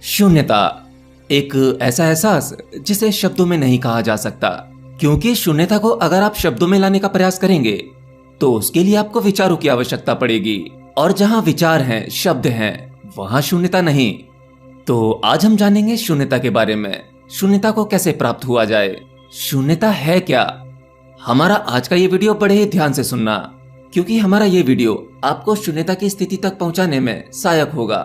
शून्यता एक ऐसा एहसास जिसे शब्दों में नहीं कहा जा सकता, क्योंकि शून्यता को अगर आप शब्दों में लाने का प्रयास करेंगे तो उसके लिए आपको विचारों की आवश्यकता पड़ेगी, और जहां विचार हैं, शब्द हैं, वहां शून्यता नहीं। तो आज हम जानेंगे शून्यता के बारे में, शून्यता को कैसे प्राप्त हुआ जाए, शून्यता है क्या। हमारा आज का ये वीडियो बड़े ही ध्यान से सुनना, क्योंकि हमारा ये वीडियो आपको शून्यता की स्थिति तक पहुंचाने में सहायक होगा।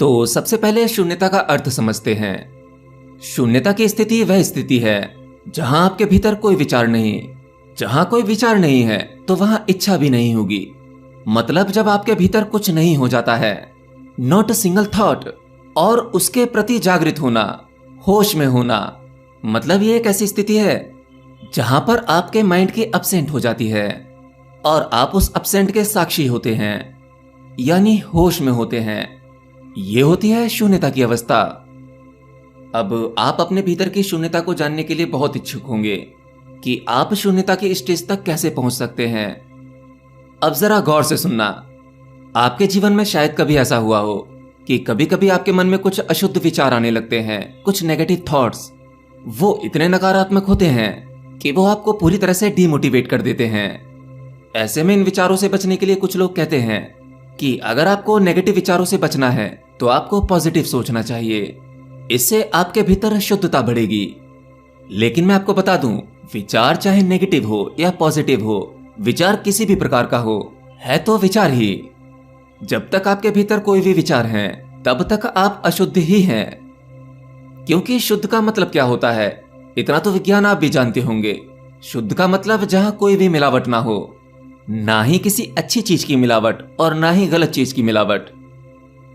तो सबसे पहले शून्यता का अर्थ समझते हैं। शून्यता की स्थिति वह स्थिति है जहां आपके भीतर कोई विचार नहीं। जहां कोई विचार नहीं है तो वहां इच्छा भी नहीं होगी। मतलब जब आपके भीतर कुछ नहीं हो जाता है, नॉट अ सिंगल थॉट, और उसके प्रति जागृत होना, होश में होना। मतलब ये एक ऐसी स्थिति है जहां पर आपके माइंड की अब्सेंट हो जाती है और आप उस अब्सेंट के साक्षी होते हैं, यानी होश में होते हैं। ये होती है शून्यता की अवस्था। अब आप अपने भीतर की शून्यता को जानने के लिए बहुत इच्छुक होंगे कि आप शून्यता की स्टेज तक कैसे पहुंच सकते हैं। अब जरा गौर से सुनना। आपके जीवन में शायद कभी ऐसा हुआ हो कि कभी कभी आपके मन में कुछ अशुद्ध विचार आने लगते हैं, कुछ नेगेटिव थॉट्स। वो इतने नकारात्मक होते हैं कि वो आपको पूरी तरह से डीमोटिवेट कर देते हैं। ऐसे में इन विचारों से बचने के लिए कुछ लोग कहते हैं कि अगर आपको नेगेटिव विचारों से बचना है तो आपको पॉजिटिव सोचना चाहिए। इससे आपके भीतर शुद्धता बढ़ेगी। लेकिन मैं आपको बता दूं, विचार चाहे नेगेटिव हो या पॉजिटिव हो, विचार किसी भी प्रकार का हो, है तो विचार ही। जब तक आपके भीतर कोई भी विचार है तब तक आप अशुद्ध ही हैं। क्योंकि शुद्ध का मतलब क्या होता है, इतना तो विज्ञान आप भी जानते होंगे। शुद्ध का मतलब जहां कोई भी मिलावट ना हो, ना ही किसी अच्छी चीज की मिलावट और ना ही गलत चीज की मिलावट।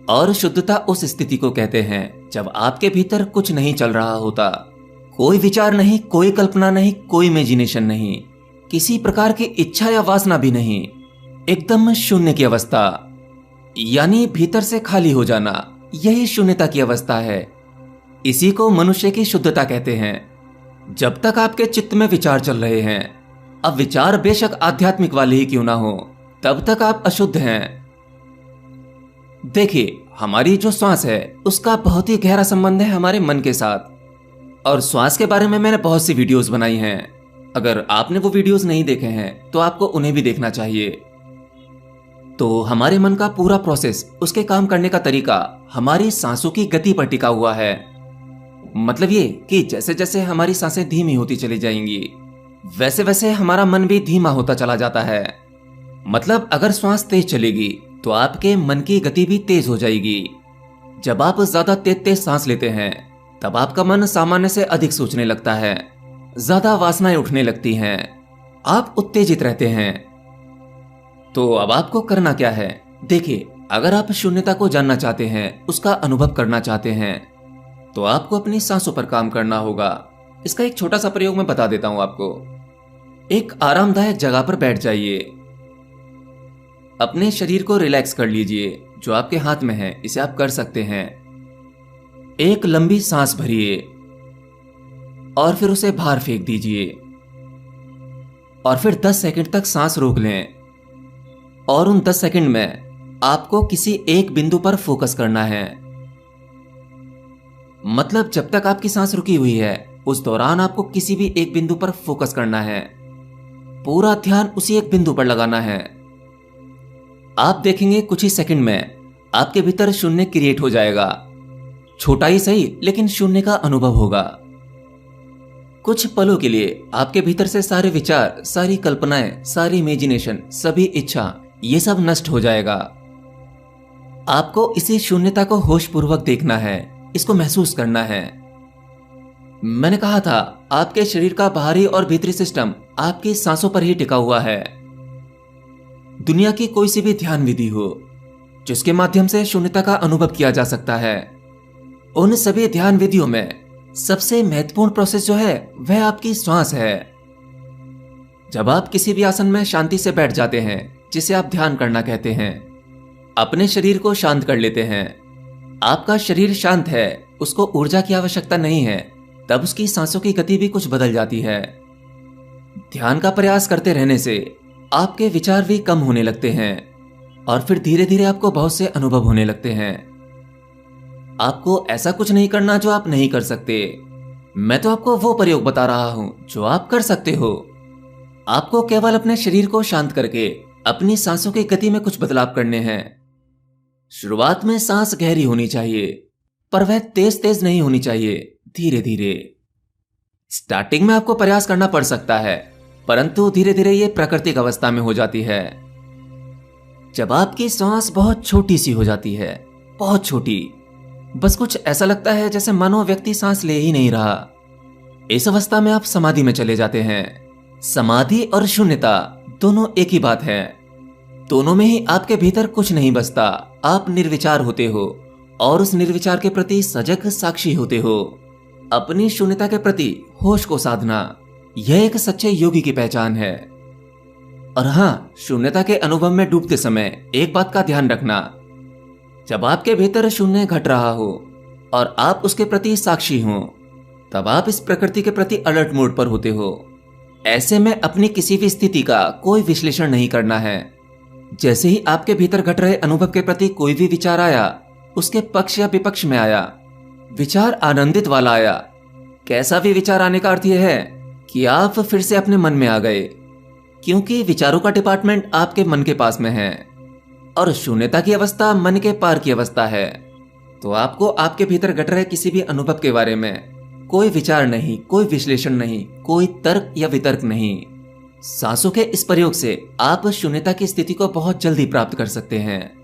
और शुद्धता उस स्थिति को कहते हैं जब आपके भीतर कुछ नहीं चल रहा होता, कोई विचार नहीं, कोई कल्पना नहीं, कोई इमेजिनेशन नहीं, किसी प्रकार की इच्छा या वासना भी नहीं, एकदम शून्य की अवस्था, यानी भीतर से खाली हो जाना। यही शून्यता की अवस्था है। इसी को मनुष्य की शुद्धता कहते हैं। जब तक आपके चित्त में विचार चल रहे हैं, अब विचार बेशक आध्यात्मिक वाले ही क्यों ना हो, तब तक आप अशुद्ध हैं। देखिए, हमारी जो श्वास है उसका बहुत ही गहरा संबंध है हमारे मन के साथ। और श्वास के बारे में मैंने बहुत सी वीडियोस बनाई हैं। अगर आपने वो वीडियोस नहीं देखे हैं तो आपको उन्हें भी देखना चाहिए। तो हमारे मन का पूरा प्रोसेस, उसके काम करने का तरीका हमारी सांसों की गति पर टिका हुआ है। मतलब ये कि जैसे जैसे हमारी सांसें धीमी होती चली जाएंगी, वैसे वैसे हमारा मन भी धीमा होता चला जाता है। मतलब अगर श्वास तेज चलेगी तो आपके मन की गति भी तेज हो जाएगी। जब आप ज्यादा तेज तेज सांस लेते हैं तब आपका मन सामान्य से अधिक सोचने लगता है, ज्यादा वासनाएं उठने लगती हैं, आप उत्तेजित रहते हैं। तो अब आपको करना क्या है? देखिए, अगर आप शून्यता को जानना चाहते हैं, उसका अनुभव करना चाहते हैं, तो आपको अपनी सांसों पर काम करना होगा। इसका एक छोटा सा प्रयोग मैं बता देता हूं आपको। एक आरामदायक जगह पर बैठ जाइए, अपने शरीर को रिलैक्स कर लीजिए। जो आपके हाथ में है इसे आप कर सकते हैं। एक लंबी सांस भरिए और फिर उसे बाहर फेंक दीजिए, और फिर 10 सेकंड तक सांस रोक लें। और उन 10 सेकंड में आपको किसी एक बिंदु पर फोकस करना है। मतलब जब तक आपकी सांस रुकी हुई है उस दौरान आपको किसी भी एक बिंदु पर फोकस करना है, पूरा ध्यान उसी एक बिंदु पर लगाना है। आप देखेंगे कुछ ही सेकंड में आपके भीतर शून्य क्रिएट हो जाएगा। छोटा ही सही, लेकिन शून्य का अनुभव होगा। कुछ पलों के लिए आपके भीतर से सारे विचार, सारी कल्पनाएं, सारी इमेजिनेशन, सभी इच्छा, ये सब नष्ट हो जाएगा। आपको इसी शून्यता को होशपूर्वक देखना है, इसको महसूस करना है। मैंने कहा था, आपके शरीर का बाहरी और भीतरी सिस्टम आपकी सांसों पर ही टिका हुआ है। दुनिया की कोई सी भी ध्यान विधि हो जिसके माध्यम से शून्यता का अनुभव किया जा सकता है, उन सभी ध्यान विधियों में सबसे महत्वपूर्ण प्रोसेस जो है वह आपकी श्वास है। जब आप किसी भी आसन में शांति से बैठ जाते हैं, जिसे आप ध्यान करना कहते हैं, अपने शरीर को शांत कर लेते हैं। आपका शरीर शांत है, उसको ऊर्जा की आवश्यकता नहीं है, तब उसकी सांसों की गति भी कुछ बदल जाती है। ध्यान का प्रयास करते रहने से आपके विचार भी कम होने लगते हैं और फिर धीरे धीरे आपको बहुत से अनुभव होने लगते हैं। आपको ऐसा कुछ नहीं करना जो आप नहीं कर सकते। मैं तो आपको वो प्रयोग बता रहा हूं जो आप कर सकते हो। आपको केवल अपने शरीर को शांत करके अपनी सांसों की गति में कुछ बदलाव करने हैं। शुरुआत में सांस गहरी होनी चाहिए, पर वह तेज तेज नहीं होनी चाहिए, धीरे धीरे। स्टार्टिंग में आपको प्रयास करना पड़ सकता है, परंतु धीरे धीरे यह प्राकृतिक अवस्था में हो जाती है। जब आपकी सांस बहुत छोटी सी हो जाती है, बहुत छोटी, बस कुछ ऐसा लगता है जैसे मानो व्यक्ति सांस ले ही नहीं रहा, इस अवस्था में आप समाधि में चले जाते हैं। समाधि और शून्यता दोनों एक ही बात है। दोनों में ही आपके भीतर कुछ नहीं बचता, आप निर्विचार होते हो और उस निर्विचार के प्रति सजग साक्षी होते हो। अपनी शून्यता के प्रति होश को साधना, यह एक सच्चे योगी की पहचान है। और हाँ, शून्यता के अनुभव में डूबते समय एक बात का ध्यान रखना, जब आपके भीतर शून्य घट रहा हो और आप उसके प्रति साक्षी हो, तब आप इस प्रकृति के प्रति अलर्ट मोड पर होते हो। ऐसे में अपनी किसी भी स्थिति का कोई विश्लेषण नहीं करना है। जैसे ही आपके भीतर घट रहे अनुभव के प्रति कोई भी विचार आया, उसके पक्ष या विपक्ष में आया, विचार आनंदित वाला आया, कैसा भी विचार आने का अर्थ यह है कि आप फिर से अपने मन में आ गए, क्योंकि विचारों का डिपार्टमेंट आपके मन के पास में है और शून्यता की अवस्था मन के पार की अवस्था है। तो आपको आपके भीतर घट रहे किसी भी अनुभव के बारे में कोई विचार नहीं, कोई विश्लेषण नहीं, कोई तर्क या वितर्क नहीं। सांसों के इस प्रयोग से आप शून्यता की स्थिति को बहुत जल्दी प्राप्त कर सकते हैं।